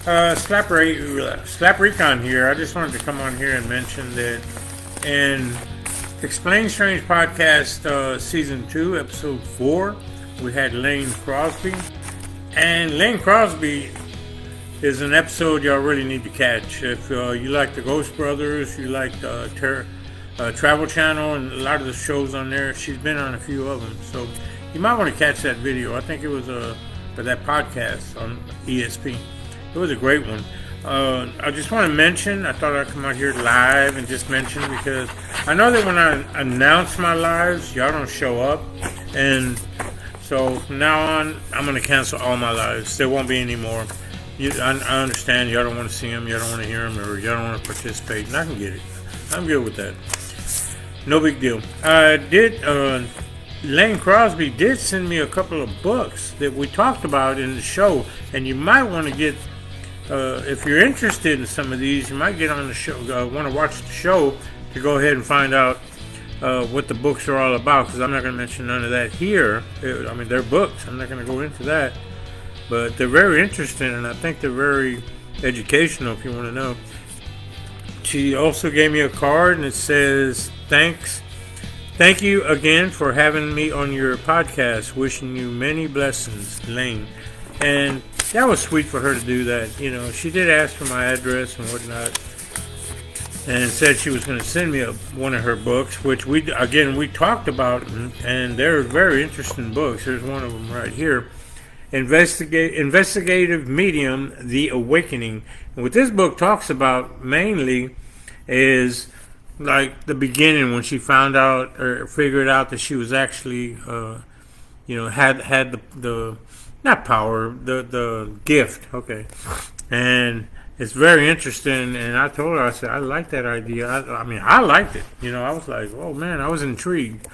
Slap Recon here. I just wanted to come on here and mention that in Explain Strange Podcast Season 2, Episode 4, we had Lane Crosby. And Lane Crosby is an episode y'all really need to catch. If you like the Ghost Brothers, you like Travel Channel and a lot of the shows on there, she's been on a few of them. So you might want to catch that video. I think it was for that podcast on ESP. It was a great one. I just want to mention, I thought I'd come out here live and just mention, because I know that when I announce my lives, y'all don't show up. And so from now on, I'm going to cancel all my lives. There won't be any more. I understand y'all don't want to see them, y'all don't want to hear them, or y'all don't want to participate. And I can get it. I'm good with that. No big deal. Lane Crosby did send me a couple of books that we talked about in the show. And you might want to get... if you're interested in some of these, you might get on the show, want to watch the show to go ahead and find out what the books are all about, because I'm not going to mention none of that here. I mean, they're books. I'm not going to go into that. But they're very interesting, and I think they're very educational if you want to know. She also gave me a card, and it says, Thank you again for having me on your podcast. Wishing you many blessings, Lane. And that was sweet for her to do that. You know, she did ask for my address and whatnot, and said she was going to send me one of her books, which we talked about, and they're very interesting books. There's one of them right here, Investigative Medium: The Awakening. And what this book talks about mainly is like the beginning, when she found out or figured out that she was actually, had the not power, the gift. Okay. And it's very interesting. And I told her, I said, I like that idea. I liked it. You know, I was like, oh man, I was intrigued.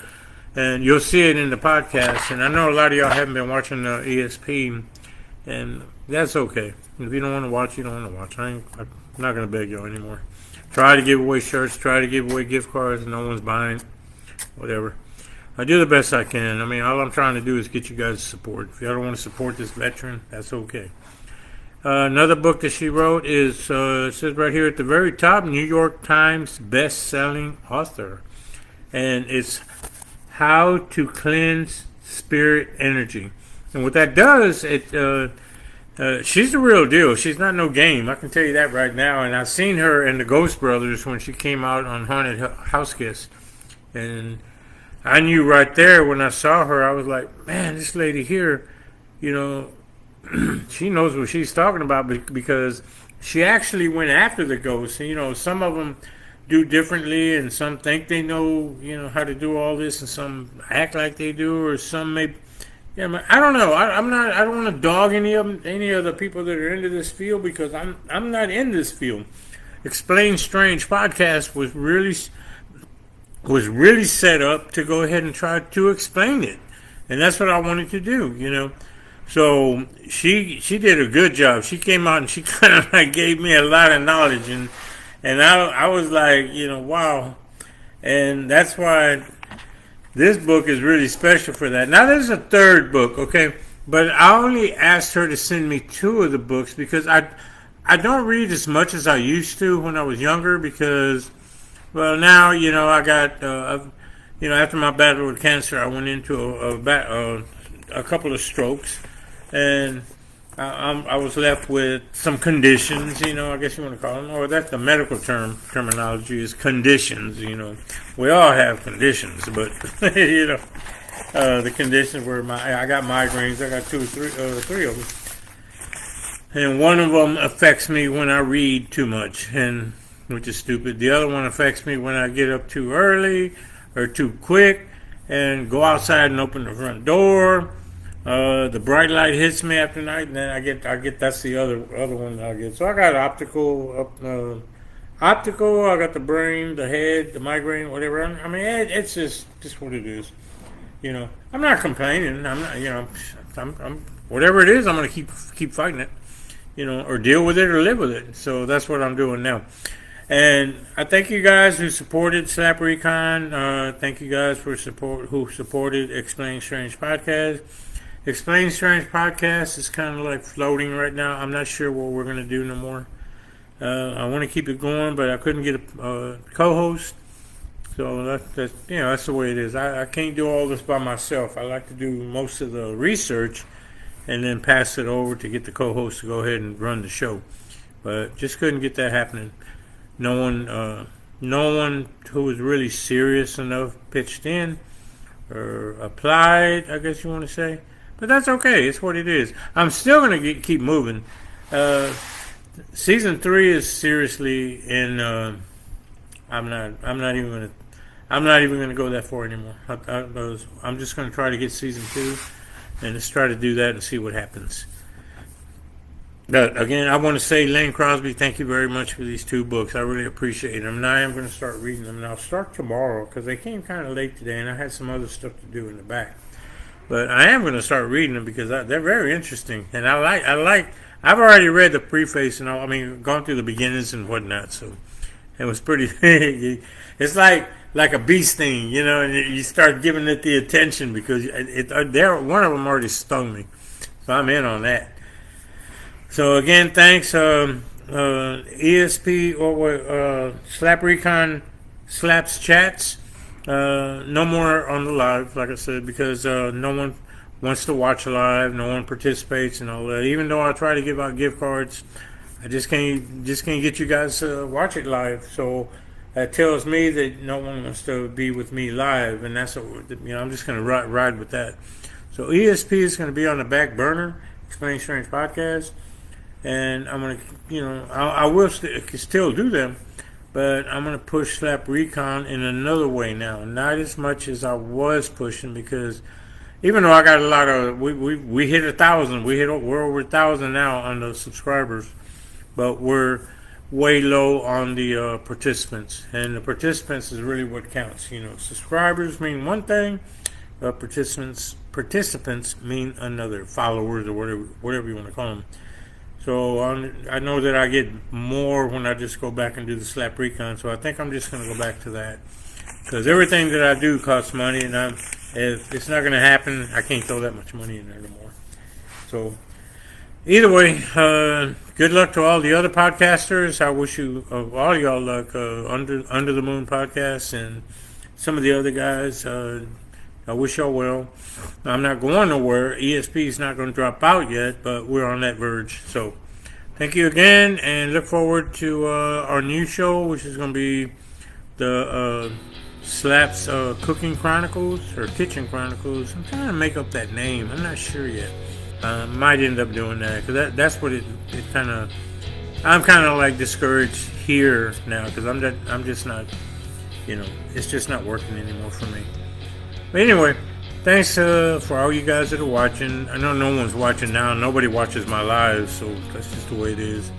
And you'll see it in the podcast. And I know a lot of y'all haven't been watching the ESP, and that's okay. If you don't want to watch, you don't want to watch. I'm not going to beg y'all anymore. Try to give away shirts, try to give away gift cards, and no one's buying. Whatever. I do the best I can. I mean, all I'm trying to do is get you guys support. If y'all don't want to support this veteran, that's okay. Another book that she wrote is, it says right here at the very top, New York Times best-selling author. And it's How to Cleanse Spirit Energy. And what that does, she's the real deal. She's not no game. I can tell you that right now. And I've seen her in the Ghost Brothers when she came out on Haunted House Kiss. And I knew right there when I saw her, I was like, man, this lady here, you know, she knows what she's talking about, because she actually went after the ghosts. And, you know, some of them do differently, and some think they know, you know, how to do all this, and some act like they do, or some may, yeah, I don't know. I don't want to dog any of the people that are into this field, because I'm not in this field. Explain Strange podcast was really set up to go ahead and try to explain it. And that's what I wanted to do, you know. So she did a good job. She came out and she kind of like gave me a lot of knowledge, and I was like, you know, wow. And that's why this book is really special for that. Now there's a third book, okay? But I only asked her to send me 2 of the books, because I don't read as much as I used to when I was younger, because, well, now, you know, I got, after my battle with cancer, I went into a couple of strokes, and I was left with some conditions, you know, I guess you want to call them, or that's the medical terminology is conditions, you know. We all have conditions, but, you know, the conditions were I got migraines, I got 3 of them. And one of them affects me when I read too much, and which is stupid. The other one affects me when I get up too early or too quick and go outside and open the front door. The bright light hits me after night, and then I get that's the other one that I get. So I got optical, I got the brain, the head, the migraine, whatever. I mean, it's just what it is. You know, I'm not complaining. I'm not, you know, I'm whatever it is, I'm gonna keep fighting it. You know, or deal with it or live with it. So that's what I'm doing now. And I thank you guys who supported Slap Recon. Thank you guys who supported Explain Strange Podcast. Explain Strange podcast is kind of like floating right now. I'm not sure what we're gonna do no more. I want to keep it going, but I couldn't get a co-host. So that's the way it is. I can't do all this by myself. I like to do most of the research and then pass it over to get the co-host to go ahead and run the show. But just couldn't get that happening. No one who was really serious enough pitched in or applied, I guess you want to say. But that's okay. It's what it is. I'm still gonna keep moving. Season 3 is seriously in. I'm not even gonna go that far anymore. I'm just gonna try to get season 2, and just try to do that and see what happens. But again, I want to say, Lane Crosby, thank you very much for these 2 books. I really appreciate them, and I am going to start reading them. And I'll start tomorrow because they came kind of late today, and I had some other stuff to do in the back. But I am going to start reading them because they're very interesting, and I like. I've already read the preface and all. I mean, gone through the beginnings and whatnot, so it was pretty. It's like a bee sting, you know, and you start giving it the attention because one of them already stung me, so I'm in on that. So again, thanks, ESP or Slap Recon Slaps Chats. No more on the live, like I said, because no one wants to watch live, no one participates and all that. Even though I try to give out gift cards, I just can't get you guys to watch it live. So that tells me that no one wants to be with me live, and that's I'm just going to ride with that. So ESP is going to be on the back burner, Explain Strange podcast. And I'm going to, I will still do them, but I'm going to push Slap Recon in another way now. Not as much as I was pushing, because even though I got a lot of, we hit 1,000. We're over 1,000 now on the subscribers, but we're way low on the participants. And the participants is really what counts. Subscribers mean one thing, participants mean another. Followers or whatever you want to call them. So I know that I get more when I just go back and do the Slap Recon. So I think I'm just going to go back to that, because everything that I do costs money, and if it's not going to happen, I can't throw that much money in there anymore. So either way, good luck to all the other podcasters. I wish all y'all luck. Under the Moon podcast and some of the other guys. I wish y'all well. I'm not going nowhere. ESP is not going to drop out yet, but we're on that verge. So thank you again, and look forward to our new show, which is going to be the Slaps Cooking Chronicles or Kitchen Chronicles. I'm trying to make up that name. I'm not sure yet. Might end up doing that, because that's what it kind of. I'm kind of like discouraged here now, because I'm just not. It's just not working anymore for me. But anyway, thanks for all you guys that are watching. I know no one's watching now. Nobody watches my lives, so that's just the way it is.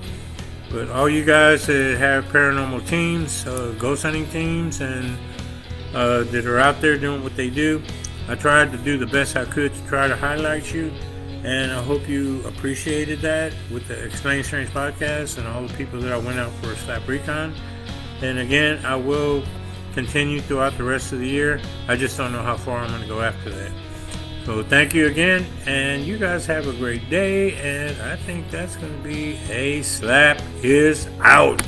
But all you guys that have paranormal teams, ghost hunting teams, and that are out there doing what they do, I tried to do the best I could to try to highlight you. And I hope you appreciated that with the Explain Strange podcast and all the people that I went out for a Slap Recon. And again, I will continue throughout the rest of the year. I just don't know how far I'm going to go after that. So thank you again, and you guys have a great day, and I think that's going to be a Slap is out.